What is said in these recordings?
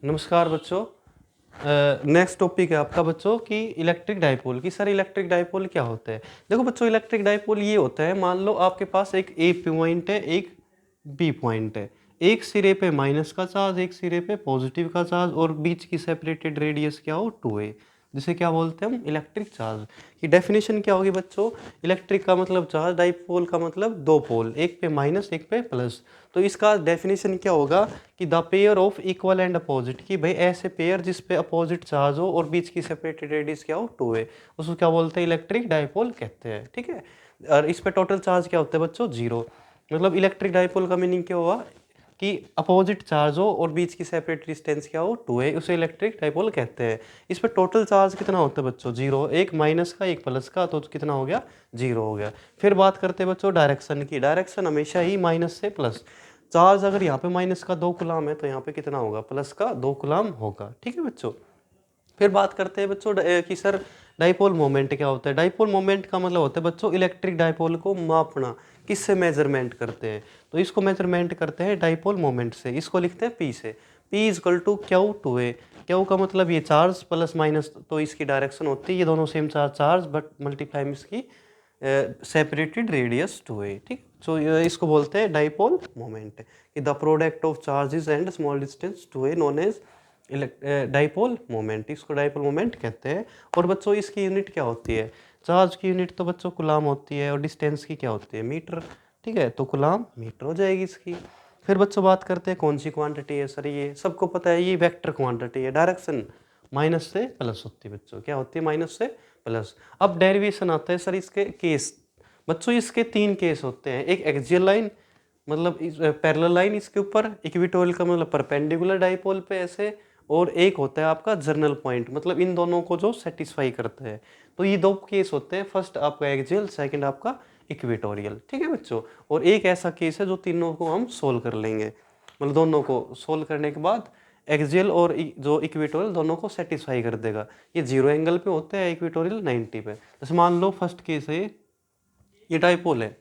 नमस्कार बच्चों। Next topic है आपका बच्चों कि इलेक्ट्रिक डाइपोल की। सर इलेक्ट्रिक डाइपोल क्या होता है? देखो बच्चों, इलेक्ट्रिक डाइपोल ये होता है, मान लो आपके पास एक ए पॉइंट है, एक बी पॉइंट है। एक सिरे पे माइनस का चार्ज, एक सिरे पे पॉजिटिव का चार्ज, और बीच की सेपरेटेड रेडियस क्या हो, 2a, जिसे क्या बोलते हैं हम, इलेक्ट्रिक चार्ज। की डेफिनेशन क्या होगी बच्चों? इलेक्ट्रिक का मतलब चार्ज, डाइपोल का मतलब दो पोल, एक पे माइनस एक पे प्लस। तो इसका डेफिनेशन क्या होगा कि the pair of equal and opposite, कि भाई ऐसे पेयर जिस पे अपोजिट चार्ज हो और बीच की सेपरेटेड रेडियस क्या हो, 2a, उसको क्या बोलते हैं, इलेक्ट्रिक डाइपोल कहते हैं। ठीक है। और इस पे टोटल चार्ज क्या होता है बच्चों, 0। मतलब इलेक्ट्रिक डाइपोल का मीनिंग क्या हुआ कि अपोजिट चार्ज हो और बीच की सेपरेट डिस्टेंस क्या हो, 2a, उसे इलेक्ट्रिक डाइपोल कहते हैं। इस पर टोटल चार्ज कितना होता है बच्चों, 0। एक माइनस का एक प्लस का, तो कितना हो गया, 0 हो गया। फिर बात करते हैं बच्चों डायरेक्शन की। डायरेक्शन हमेशा ही माइनस से प्लस। चार्ज अगर यहाँ पे माइनस का 2 कूलम है तो यहाँ पे कितना होगा, प्लस का 2 कूलम होगा। ठीक है बच्चों। फिर बात करते हैं बच्चों कि सर डाइपोल मोमेंट क्या होता है। डाइपोल मोमेंट का मतलब होता है बच्चों इलेक्ट्रिक डाइपोल को मापना। किससे मेजरमेंट करते हैं? तो इसको मेजरमेंट करते हैं डाइपोल मोमेंट से। इसको लिखते हैं पी से। P is equal to Q two A. Q का मतलब ये चार्ज प्लस माइनस, तो इसकी डायरेक्शन होती है, ये दोनों सेम चार्ज बट मल्टीप्लाई में इसकी सेपरेटेड रेडियस 2a। ठीक। सो इसको बोलते हैं डाइपोल मोमेंट, कि the product of charges and small distance 2a known as dipole moment. इसको डाइपोल मोमेंट कहते हैं। और बच्चों इसकी यूनिट क्या होती है? चार्ज की यूनिट तो बच्चों कूलम होती है, और डिस्टेंस की क्या होती है, मीटर। ठीक है, तो कूलम मीटर हो जाएगी इसकी। फिर बच्चों बात करते हैं कौन सी क्वांटिटी है। सर ये सबको पता है, ये वेक्टर क्वांटिटी है। डायरेक्शन माइनस से प्लस होती है बच्चों, क्या होती है, माइनस से प्लस। अब डेरिवेशन आता है सर इसके केस। बच्चों इसके 3 केस होते हैं। एक एक्सियल लाइन, मतलब इस पैरेलल लाइन इसके ऊपर, इक्वेटोरियल का मतलब परपेंडिकुलर डाइपोल पे ऐसे, और एक होता है आपका जर्नल पॉइंट, मतलब इन दोनों को जो सेटिस्फाई करता है। तो ये 2 केस होते हैं, फर्स्ट आपका एक्सियल, सेकंड आपका इक्वेटोरियल। ठीक है बच्चों। और एक ऐसा केस है जो तीनों को हम सोल्व कर लेंगे, मतलब दोनों को सोल्व करने के बाद एक्सियल और जो इक्वेटोरियल दोनों को सेटिस्फाई कर देगा। ये 0 एंगल पे होते हैं, इक्वेटोरियल 90 पे। जैसे मान लो फर्स्ट केस है, ये डाइपोल है।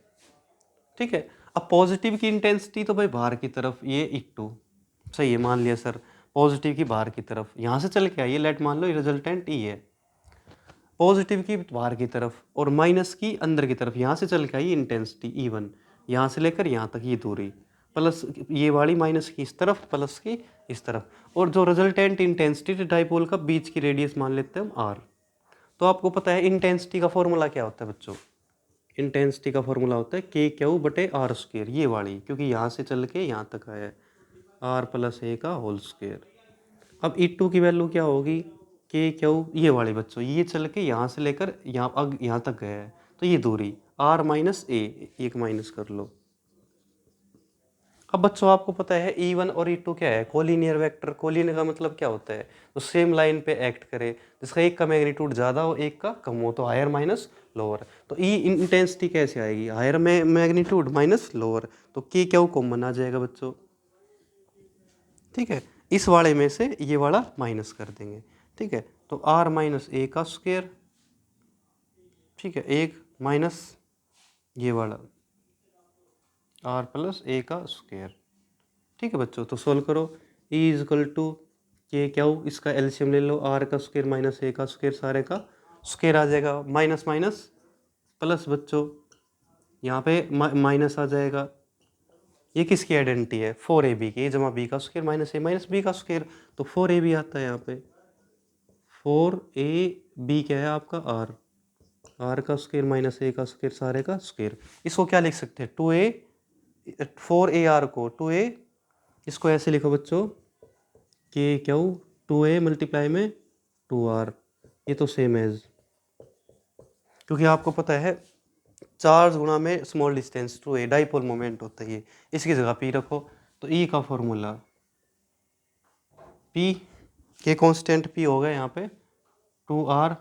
ठीक है। अब पॉजिटिव की इंटेंसिटी तो भाई बाहर की तरफ, ये E2 सही है, मान लिया सर। पॉजिटिव की बाहर की तरफ यहाँ से चल के आई, लेट मान लो ये रिजल्टेंट E है। पॉजिटिव की बाहर की तरफ और माइनस की अंदर की तरफ, यहाँ से चल के आई इंटेंसिटी E1, यहाँ से लेकर यहाँ तक ये दूरी, प्लस ये वाली माइनस की इस तरफ, प्लस की इस तरफ। और जो रिजल्टेंट इंटेंसिटी डाइपोल का बीच की रेडियस मान लेते हैं हम R। तो आपको पता है इंटेंसिटी का फॉर्मूला क्या होता है बच्चों? इंटेंसिटी का फॉर्मूला होता है के क्यू बटे आर स्क्वेयर, ये वाली, क्योंकि यहाँ से चल के यहाँ तक आया है, आर प्लस ए का होल स्क्वेयर। अब E2 की वैल्यू क्या होगी, के क्यू, ये वाली बच्चों, ये चल के यहाँ से लेकर यहाँ तक गया है, तो ये दूरी आर माइनस ए, एक माइनस कर लो। अब बच्चों आपको पता है E1 और E2 क्या है, कोलिनियर वेक्टर। कोलिनियर का मतलब क्या होता है, तो सेम लाइन पे एक्ट करे, जिसका एक का मैग्नीट्यूड ज़्यादा हो एक का कम हो, तो हायर माइनस लोअर। तो ई इंटेंसिटी कैसे आएगी, हायर में मैग्नीट्यूड माइनस लोअर, तो के क्यू कॉमन आ जाएगा बच्चों। ठीक है। इस वाले में से ये वाला माइनस कर देंगे। ठीक है, तो आर माइनस ए का स्क्वायर, ठीक है, एक माइनस ये वाला आर प्लस ए का स्क्वायर। ठीक है बच्चों, तो सोल्व करो। ई इज इक्वल टू के क्यू, इसका एलसीएम ले लो, आर का स्क्वायर माइनस ए का स्क्वायर, सारे का स्क्वायर आ जाएगा, माइनस माइनस प्लस बच्चों, यहाँ पे माइनस आ जाएगा। ये किसकी आइडेंटिटी है, 4ab की, जमा बी का स्क्वायर माइनस ए माइनस बी का स्क्वायर, तो 4ab आता है यहाँ पे। 4ab क्या है आपका, आर, आर का स्क्वायर माइनस ए का स्क्वायर, सारे का स्क्वायर। इसको क्या लिख सकते हैं, 2a, 4ar को 2a, इसको ऐसे लिखो बच्चों, के क्यू 2a मल्टीप्लाई में 2r, ये तो सेम एज, क्योंकि आपको पता है चार्ज गुणा में small distance 2a dipole moment होता है ये। इसकी जगह p रखो, तो E का फॉर्मूला p के कांस्टेंट p होगा यहाँ पे 2r,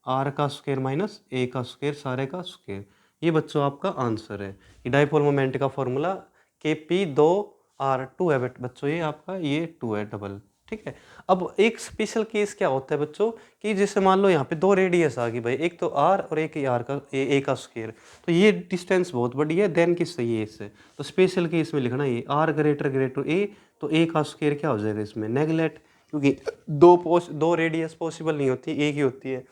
r का स्क्वायर माइनस a का स्क्वायर, सारे का स्क्वायर। ये बच्चों आपका आंसर है। ये डाइपोल मोमेंट का फॉर्मूला के p 2r2 है बच्चों, ये आपका ये 2 है डबल। ठीक है। अब एक स्पेशल केस क्या होता है बच्चों, कि जैसे मान लो यहाँ पे 2 रेडियस आ गई भाई, एक तो r और एक r का a का स्क्वायर, तो ये डिस्टेंस बहुत बड़ी है, देन किससे, ये इससे। तो स्पेशल केस में लिखना ये r ग्रेटर ग्रेटर a, तो a का स्क्वायर क्या हो जाएगा इसमें, नेगलेट, क्योंकि दो रेडियस पॉसिबल नहीं होती, एक ही होती है।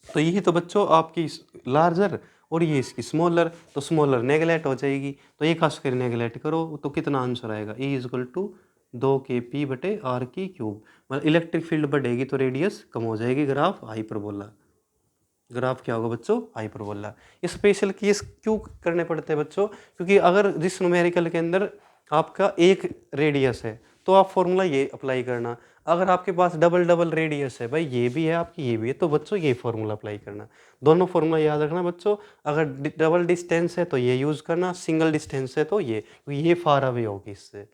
तो यही तो बच्चों आपकी लार्जर और ये इसकी स्मॉलर, तो स्मॉलर नेगलेक्ट हो जाएगी, तो एक खास कर नेगलेक्ट करो तो कितना आंसर आएगा, E इक्वल टू 2kp/r3। मतलब इलेक्ट्रिक फील्ड बढ़ेगी तो रेडियस कम हो जाएगी, ग्राफ हाइपरबोला। ग्राफ क्या होगा बच्चों, हाइपरबोला। ये स्पेशल केस क्यों करने पड़ते हैं बच्चों, क्योंकि अगर जिस न्यूमेरिकल के अंदर आपका एक रेडियस है तो आप फॉर्मूला ये अप्लाई करना, अगर आपके पास डबल डबल रेडियस है, भाई ये भी है आपकी ये भी है, तो बच्चों ये फॉर्मूला अप्लाई करना। दोनों फॉर्मूला याद रखना बच्चों, अगर डबल डिस्टेंस है तो ये यूज़ करना, सिंगल डिस्टेंस है तो ये, क्योंकि ये फार अवे होगी इससे।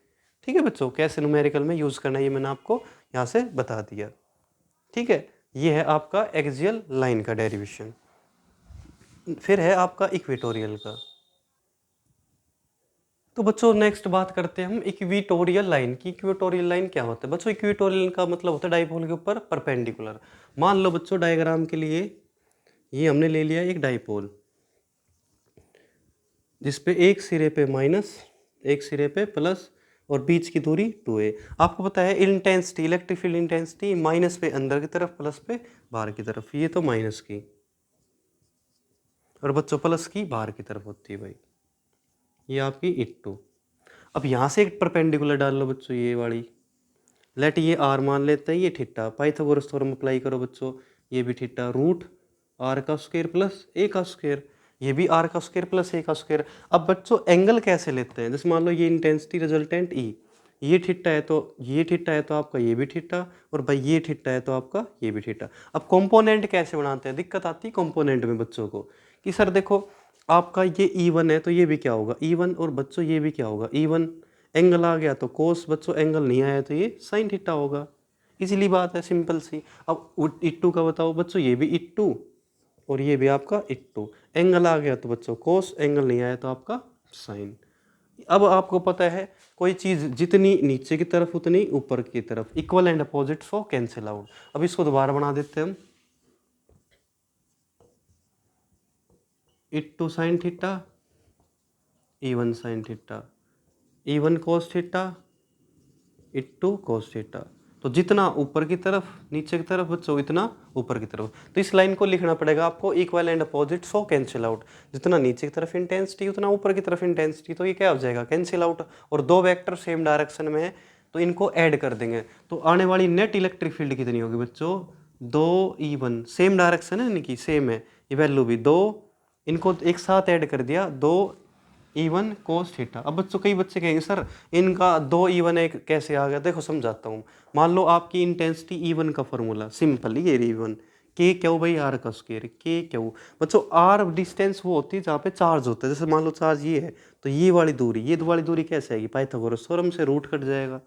ठीक है बच्चों, कैसे न्यूमेरिकल में यूज़ करना है ये मैंने आपको यहाँ से बता दिया। ठीक है, ये है आपका एक्सियल लाइन का डेरिवेशन। फिर है आपका इक्वेटोरियल का। तो बच्चों नेक्स्ट बात करते हैं हम इक्वेटोरियल लाइन की। इक्वेटोरियल लाइन क्या होता है बच्चों, इक्वेटोरियल का मतलब होता है डाइपोल के ऊपर परपेंडिकुलर। मान लो बच्चों डायग्राम के लिए ये हमने ले लिया एक डाइपोल, जिसपे एक सिरे पे माइनस, एक सिरे पे प्लस, और बीच की दूरी 2a। आपको पता है intensity, electric field intensity minus पे अंदर की तरफ, प्लस पे बाहर की तरफ। ये तो माइनस की, और बच्चों प्लस की बाहर की तरफ होती है भाई, ये आपकी इट्टू। अब यहाँ से एक परपेंडिकुलर डाल लो बच्चों, ये वाली, लेट ये आर मान लेते हैं, ये थीटा, पाइथागोरस थ्योरम अप्लाई करो बच्चों, ये भी थीटा, रूट आर का स्क्वायर प्लस ए का स्क्वायर, ये भी आर का स्क्वायर प्लस ए का स्क्वायर। अब बच्चों एंगल कैसे लेते हैं, जैसे मान लो ये इंटेंसिटी रिजल्टेंट ई, ये थीटा है तो ये थीटा है तो आपका ये भी थीटा, और भाई ये थीटा है तो आपका ये भी थीटा। अब कंपोनेंट कैसे बनाते हैं, दिक्कत आती है कंपोनेंट में बच्चों को, कि सर देखो आपका ये E1 है तो ये भी क्या होगा E1, और बच्चों ये भी क्या होगा E1। एंगल आ गया तो कोस, बच्चों एंगल नहीं आया तो ये साइन थीटा होगा। इसीलिए बात है सिंपल सी। अब इट्टू का बताओ बच्चों, ये भी इट्टू और ये भी आपका इट्टू। एंगल आ गया तो बच्चों कोस, एंगल नहीं आया तो आपका साइन। अब आपको पता है कोई चीज़ जितनी नीचे की तरफ उतनी ऊपर की तरफ, equal and opposite for cancel out. अब इसको दोबारा बना देते हैं हम, it to sine theta, E1 sine theta, E1 cos theta, it to cos theta. तो जितना ऊपर की तरफ नीचे की तरफ बच्चों इतना ऊपर की तरफ। तो इस लाइन को लिखना पड़ेगा आपको, equal and opposite so cancel out. जितना नीचे की तरफ इंटेंसिटी उतना ऊपर की तरफ इंटेंसिटी, तो ये क्या हो जाएगा कैंसिल आउट। और दो वेक्टर सेम डायरेक्शन में है तो इनको ऐड कर देंगे, तो आने वाली नेट इलेक्ट्रिक फील्ड कितनी होगी बच्चों, 2E1, सेम डायरेक्शन है यानी कि सेम है, ये वैल्यू भी 2, इनको एक साथ ऐड कर दिया 2E1 कोस थीटा। अब बच्चों कई बच्चे कहेंगे सर इनका 2E1 एक कैसे आ गया, देखो समझाता हूँ। मान लो आपकी इंटेंसिटी E1 का फॉर्मूला सिंपल, ये E1 के क्यू बाई आर का स्क्वायर, के क्यू। बच्चों आर डिस्टेंस वो होती है जहाँ पे चार्ज होता है, जैसे मान लो चार्ज ये है तो ये वाली दूरी, ये वाली दूरी कैसे आएगी, पाइथागोरस थ्योरम से रूट कट जाएगा।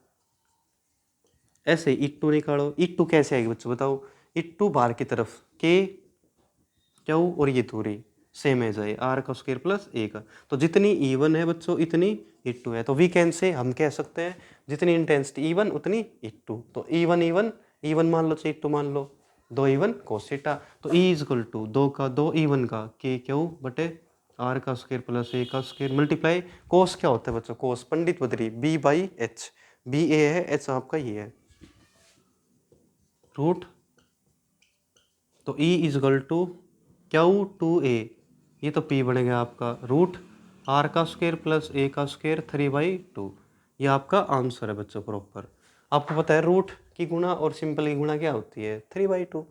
ऐसे इट्टू निकालो, इट्टू कैसे आएगी बच्चों बताओ, इट्टू बाहर की तरफ के क्यू, और ये दूरी सेम है जाए आर का स्क्वायर प्लस ए का। तो जितनी E1 है बच्चों इतनी इट्टू है, तो वी कैन से हम कह सकते हैं जितनी इंटेंसिटी E1 उतनी इट्टू। तो E1 मान लो, इट्टू मान लो, 2E1 कोस थीटा। तो E इक्वल टू 2E1 का के क्यू बटे आर का स्क्वायर प्लस ए का स्क्वायर मल्टीप्लाई, कोस क्या होता है बच्चों, कोस पंडित बदरी B/H, B A है, H आपका ये है रूट। तो E equal to Q 2a, ये तो P बनेगा आपका रूट आर का स्क्वायर प्लस ए का स्क्वायर 3/2। ये आपका आंसर है बच्चों प्रॉपर। आपको पता है रूट की गुणा और सिंपल की गुणा क्या होती है, 3/2।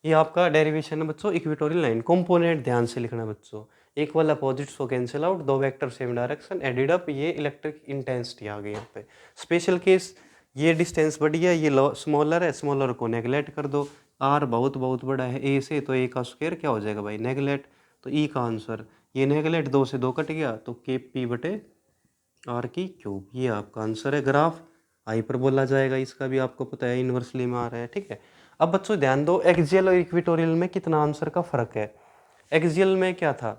ये आपका डेरिवेशन है बच्चों इक्वेटोरियल लाइन। कंपोनेंट ध्यान से लिखना बच्चों, equal opposite so cancel out, दो vector same direction added up, ये इलेक्ट्रिक इंटेंसिटी आ गई यहाँ पे। स्पेशल केस ये डिस्टेंस बढ़ गया, ये स्मॉलर है, स्मॉलर को नेगलेक्ट कर दो, आर बहुत बहुत बड़ा है ए से, तो ए का स्क्वायर क्या हो जाएगा भाई नेगलेक्ट। तो ई का आंसर ये नेगलेक्ट 2 से 2 कट गया तो के पी बटे आर की क्यूब, ये आपका आंसर है। ग्राफ हाइपरबोला जाएगा, इसका भी आपको पता है इन्वर्सली में आ रहा है। ठीक है, अब बच्चों ध्यान दो एक्सियल और इक्वेटोरियल में कितना आंसर का फर्क है। एक्सियल में क्या था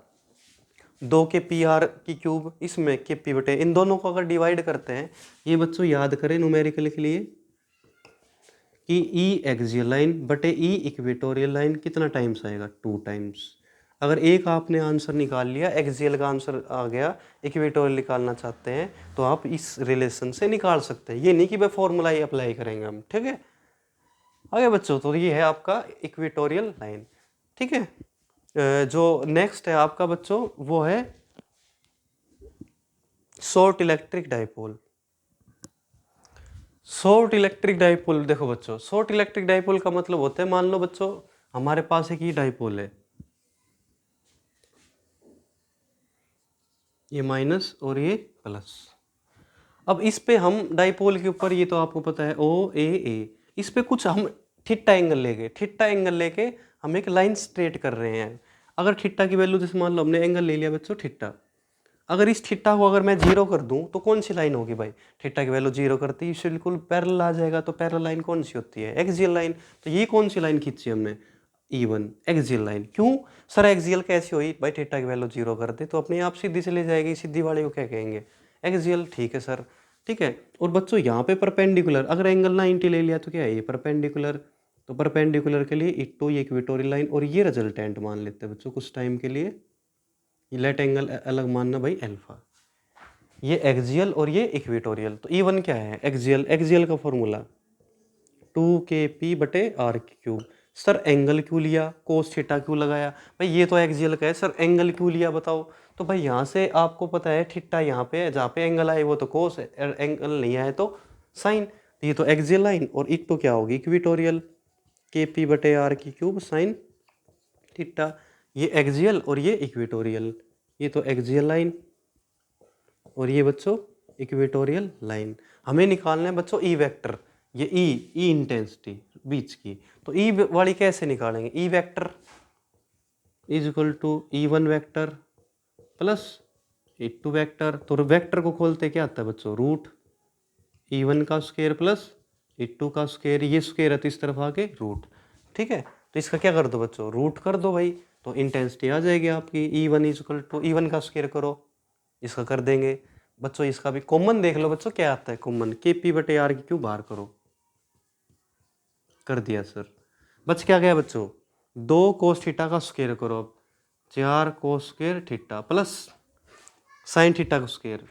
2 के पी आर की क्यूब, इसमें के पी बटे, इन दोनों को अगर डिवाइड करते हैं, ये बच्चों याद करें न्यूमेरिकल के लिए कि ई एक्सियल लाइन बटे ई इक्वेटोरियल लाइन कितना टाइम्स आएगा, 2 टाइम्स। अगर एक आपने आंसर निकाल लिया, एक्सियल का आंसर आ गया, इक्वेटोरियल निकालना चाहते हैं तो आप इस रिलेशन से निकाल सकते हैं। ये नहीं कि भाई फॉर्मूला ही अप्लाई करेंगे हम, ठीक है। आगे बच्चों, तो ये है आपका इक्वेटोरियल लाइन। ठीक है, जो नेक्स्ट है आपका बच्चों वो है short electric dipole. Short electric dipole, देखो बच्चों, शॉर्ट इलेक्ट्रिक डाइपोल का मतलब होता है, मान लो बच्चों हमारे पास एक ये डाइपोल है, ये माइनस और ये प्लस। अब इस पे हम डाइपोल के ऊपर, ये तो आपको पता है ओ ए, इस पे कुछ हम थीटा एंगल लेके, थीटा एंगल लेके हम एक लाइन स्ट्रेट कर रहे हैं। अगर थीटा की वैल्यू, जैसे मान लो हमने एंगल ले लिया बच्चों थीटा, अगर इस थीटा को अगर मैं जीरो कर दूं तो कौन सी लाइन होगी भाई? थीटा की वैल्यू जीरो करती है, इससे बिल्कुल पैरेलल आ जाएगा। तो पैरेलल लाइन कौन सी होती है? Axial line. तो ये कौन सी लाइन खींची हमने? E1 axial line. क्यों सर एक्सियल कैसी हुई भाई? थीटा की वैल्यू जीरो कर दे तो अपने आप सीधी चली जाएगी, सीधी वाले को क्या कहेंगे? एक्सियल। ठीक है सर, ठीक है। और बच्चों यहाँ पे परपेंडिकुलर, अगर एंगल 90 ले लिया तो क्या है ये? परपेंडिकुलर। तो परपेंडिकुलर के लिए इक्टो, ये इक्वेटोरियल लाइन, और ये रिजल्टेंट मान लेते हैं बच्चों कुछ टाइम के लिए। ये लेट एंगल अलग मानना भाई अल्फा। ये एक्सियल और ये इक्वेटोरियल। तो E1 क्या है? एक्सियल। एक्सियल का फॉर्मूला 2kp/r³। सर एंगल क्यों लिया? कोस थीटा क्यों लगाया भाई? ये तो एक्सियल का है, सर एंगल क्यों लिया बताओ? तो भाई यहाँ से आपको पता है थीटा यहाँ पे है, जहाँ पे एंगल आए वो तो कोस है, एंगल नहीं आए तो साइन। ये तो एक्सियल लाइन, और एक तो क्या होगी? Equatorial, kp/r³ sine theta. ये एक्सियल और ये इक्वेटोरियल। ये तो एक्सियल लाइन और ये बच्चों इक्वेटोरियल लाइन। हमें निकालना है बच्चों ई वेक्टर। ये ई इंटेंसिटी बीच की। तो ई वाली कैसे निकालेंगे? E vector is equal to E1 vector plus E2 vector. तो वेक्टर को खोलते क्या आता है बच्चों? रूट E1 का स्क्वायर प्लस E2 का स्क्वायर। ये स्क्वायर है तो इस तरफ आके रूट। ठीक है, तो इसका क्या कर दो बच्चों? रूट कर दो भाई, तो इंटेंसिटी आ जाएगी आपकी। E1 is equal to E1 का स्क्वायर करो, इसका कर देंगे बच्चों। इसका भी कॉमन देख लो बच्चों, क्या आता है कॉमन? kp/r³ बाहर करो, कर दिया सर। बच क्या गया बच्चों? 2 cos थीटा का स्क्वायर करो, अब 4 cos square theta plus sine theta का स्क्वायर,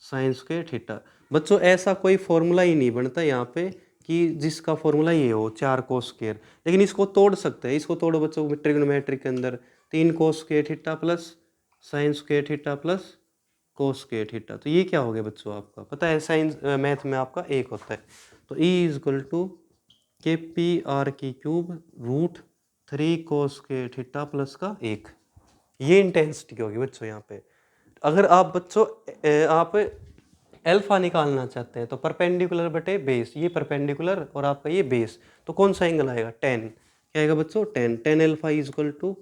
साइन स्क्वायर थीटा। बच्चों ऐसा कोई फॉर्मूला ही नहीं बनता यहाँ पे कि जिसका फॉर्मूला ये हो 4 cos स्क्वायर। लेकिन इसको तोड़ सकते हैं, इसको तोड़ो बच्चों ट्रिग्नोमेट्री के अंदर। 3 cos square theta plus sine square theta plus cos square theta. तो ये क्या हो गया बच्चों? आपका पता है साइंस मैथ में आपका एक होता है। तो E is equal to kp/r³ √3 cos square theta plus का 1। ये इंटेंसिटी होगी बच्चों यहाँ पे। अगर आप बच्चों आप अल्फा निकालना चाहते हैं तो परपेंडिकुलर बटे बेस, ये परपेंडिकुलर और आपका ये बेस, तो कौन सा एंगल आएगा? 10। क्या आएगा बच्चों? 10। 10 alpha is equal to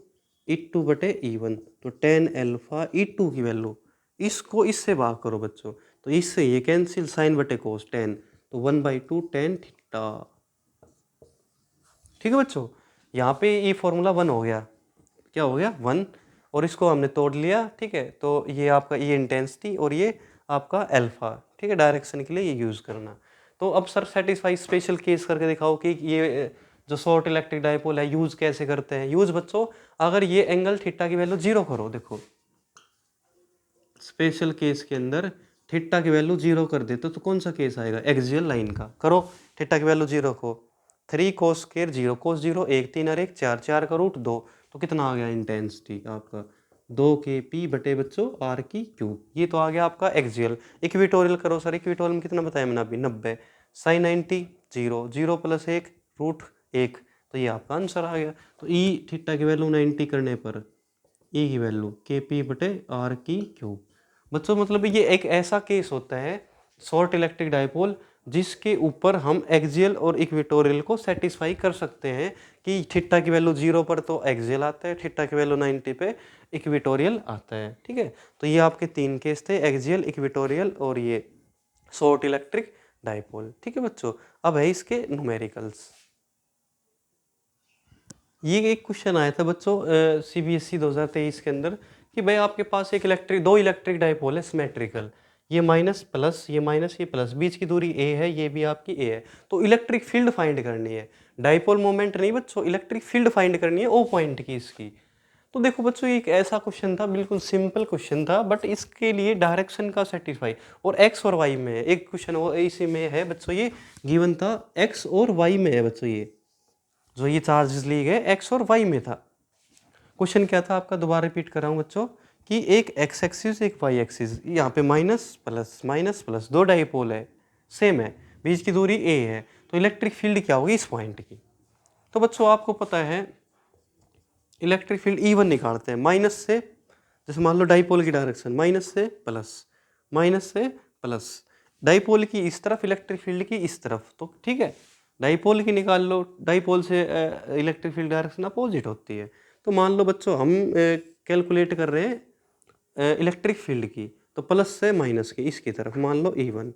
E2/E1। तो 10 अल्फा E2 की वैल्यू, इसको इससे भाग करो बच्चों, तो इससे ये कैंसिल, साइन बटे कोस 10, तो 1/2 tan थीटा। ठीक है बच्चों, यहाँ पे ये फॉर्मूला 1 हो गया। क्या हो गया? 1। और इसको हमने तोड़ लिया। ठीक है, तो ये आपका ये इंटेंसिटी और ये आपका अल्फा। ठीक है, डायरेक्शन के लिए ये यूज़ करना। तो अब सर सेटिस्फाई स्पेशल केस करके दिखाओ कि ये जो शॉर्ट इलेक्ट्रिक डाइपोल है यूज़ कैसे करते हैं। यूज़ बच्चों, अगर ये एंगल थीटा की वैल्यू जीरो करो, देखो स्पेशल केस के अंदर थीटा की वैल्यू जीरो कर देते तो कौन सा केस आएगा? एक्सियल लाइन का। करो थीटा की वैल्यू जीरो को, 3 cos स्क्वायर 0 cos 0 1, 3 और 1 4, 4 का रूट 2, तो कितना आ गया इंटेंसिटी आपका? 2kp बटे बच्चों r³। ये तो आ गया आपका एक्सियल। इक्वेटोरियल करो सर, इक्वेटोरियल में कितना बताया मैंने अभी? 90। साइन 90 0, 0 प्लस 1 √1, तो ये आपका आंसर आ गया। तो ई थीटा की वैल्यू 90 करने पर ई की वैल्यू kp/r³। बच्चों मतलब ये एक ऐसा केस होता है शॉर्ट इलेक्ट्रिक डाइपोल जिसके ऊपर हम एक्सियल और इक्वेटोरियल को सेटिस्फाई कर सकते हैं कि थीटा की वैल्यू 0 पर तो एक्सियल आता है, थीटा की वैल्यू 90 पे इक्वेटोरियल आता है। ठीक है, तो ये आपके 3 केस थे, एक्सियल, इक्वेटोरियल और ये शॉर्ट इलेक्ट्रिक डाइपोल। ठीक है बच्चों, अब है इसके न्यूमेरिकल्स। ये एक क्वेश्चन आया था बच्चों CBSE 2023 के अंदर कि भाई आपके पास एक दो इलेक्ट्रिक डाइपोल है सिमेट्रिकल, ये माइनस प्लस, ये माइनस, ये प्लस, बीच की दूरी a है, ये भी आपकी a है। तो इलेक्ट्रिक फील्ड फाइंड करनी है, डाइपोल मोमेंट नहीं बच्चों, इलेक्ट्रिक फील्ड फाइंड करनी है O पॉइंट की इसकी। तो देखो बच्चों ये एक ऐसा क्वेश्चन था, बिल्कुल सिंपल क्वेश्चन था, बट इसके लिए डायरेक्शन का सेटिस्फाई और x और y में है। एक क्वेश्चन वो इसी में है बच्चों, ये गिवन था x और y में है बच्चों ये। जो ये चार्जेस लिए गए एक्स और वाई में था। क्वेश्चन क्या था आपका, दोबारा रिपीट कर रहा हूँ बच्चों, कि एक एक्स एक्सिस एक वाई एक्सिस, यहाँ पे माइनस प्लस दो डाइपोल है, सेम है, बीच की दूरी ए है, तो इलेक्ट्रिक फील्ड क्या होगी इस पॉइंट की। तो बच्चों आपको पता है इलेक्ट्रिक फील्ड E1 निकालते हैं माइनस से, जैसे मान लो डाइपोल की डायरेक्शन माइनस से प्लस, डाइपोल की इस तरफ इलेक्ट्रिक फील्ड की इस तरफ, तो ठीक है डाइपोल की निकाल लो, डाइपोल से इलेक्ट्रिक फील्ड डायरेक्शन अपोजिट होती है। तो मान लो बच्चों हम कैलकुलेट कर रहे हैं इलेक्ट्रिक फील्ड की, तो प्लस से माइनस की इसकी तरफ मान लो E1,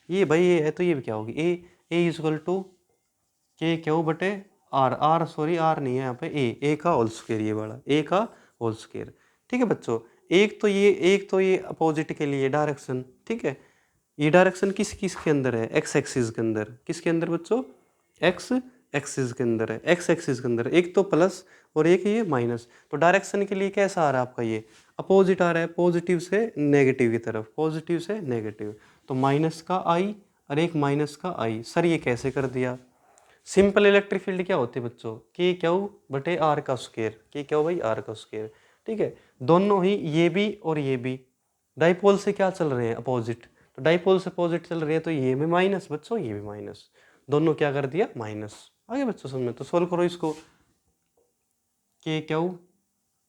ये भाई ये है तो ये क्या होगी ए इजक्वल टू के क्यू बटे आर सॉरी आर नहीं है यहाँ पे ए का होल स्क्वायर, ये वाला ए का होल स्क्वायर। ठीक है बच्चों, एक तो ये अपोजिट के लिए डायरेक्शन, ठीक है ये डायरेक्शन किसके अंदर है, एक्स एक्सिस के अंदर, किसके अंदर बच्चों, एक्स एक्सिस के अंदर है, एक्स एक्सिस के अंदर एक तो प्लस और एक ये माइनस, तो डायरेक्शन के लिए कैसा आ रहा है आपका, ये अपोजिट आ रहा है, पॉजिटिव से नेगेटिव की तरफ, पॉजिटिव से नेगेटिव, तो माइनस का आई और एक माइनस का आई। सर ये कैसे कर दिया, सिंपल इलेक्ट्रिक फील्ड क्या होती है बच्चों, के क्यू बटे आर का स्क्वायर, के क्यू भाई आर का स्क्वायर। ठीक है, दोनों ही ये भी और ये भी डाइपोल से क्या चल रहे हैं अपोजिट, तो डाइपोल से अपोजिट चल रहे हैं, तो ये भी माइनस बच्चों ये भी माइनस, दोनों क्या कर दिया माइनस। आगे बच्चों समझ में, तो सोल्व करो इसको, के क्यू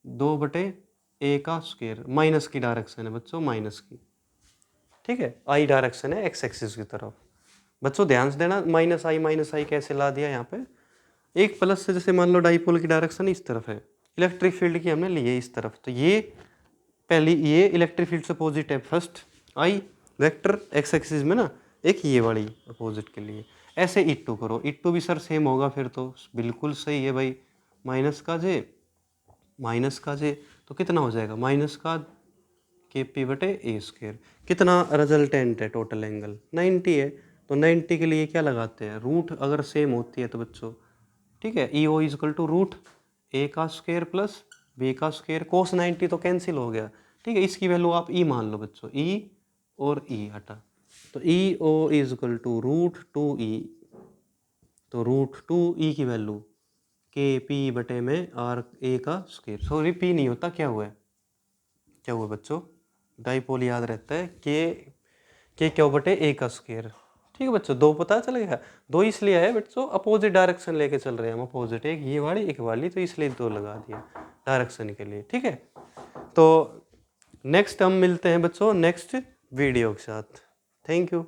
2/a का स्क्वायर, माइनस की डायरेक्शन है बच्चों माइनस की, ठीक है आई डायरेक्शन है एक्स एक्सिस की तरफ। बच्चों ध्यान से देना, माइनस आई कैसे ला दिया यहाँ पे, एक प्लस से, जैसे मान लो डाइपोल की डायरेक्शन इस तरफ है, इलेक्ट्रिक फील्ड की हमने ली है इस तरफ, तो ये पहली ये इलेक्ट्रिक फील्ड से अपोजिट है फर्स्ट आई वेक्टर एक्स एक्सिस में ना, एक ये वाली अपोजिट के लिए, ऐसे इटू करो, इटू भी सर सेम होगा फिर तो बिल्कुल सही है भाई, माइनस का जे तो कितना हो जाएगा माइनस का के पी बटे ए स्क्वायर, कितना रिजल्टेंट है टोटल एंगल 90 है, तो 90 के लिए क्या लगाते हैं रूट, अगर सेम होती है तो बच्चों, ठीक है ई ओ इजकल टू रूट ए का स्क्वायर प्लस बी का स्क्वायर, कोस 90 तो कैंसिल हो गया, ठीक है इसकी वैल्यू आप ई मान लो बच्चों, ई और ई हटा, तो ई ओ इजकल टू रूट 2e, तो रूट 2e की वैल्यू के पी बटे में आर ए का स्क्वायर, सॉरी पी नहीं होता, क्या हुआ बच्चों, डाइपोल याद रहता है के क्यू बटे ए का स्क्वायर। ठीक है बच्चों, दो पता चल गया, दो इसलिए है बच्चों अपोजिट डायरेक्शन लेके चल रहे हैं हम, अपोजिट एक ये वाली एक वाली, तो इसलिए दो लगा दिया डायरेक्शन के लिए। ठीक है, तो नेक्स्ट हम मिलते हैं बच्चों नेक्स्ट वीडियो के साथ, थैंक यू।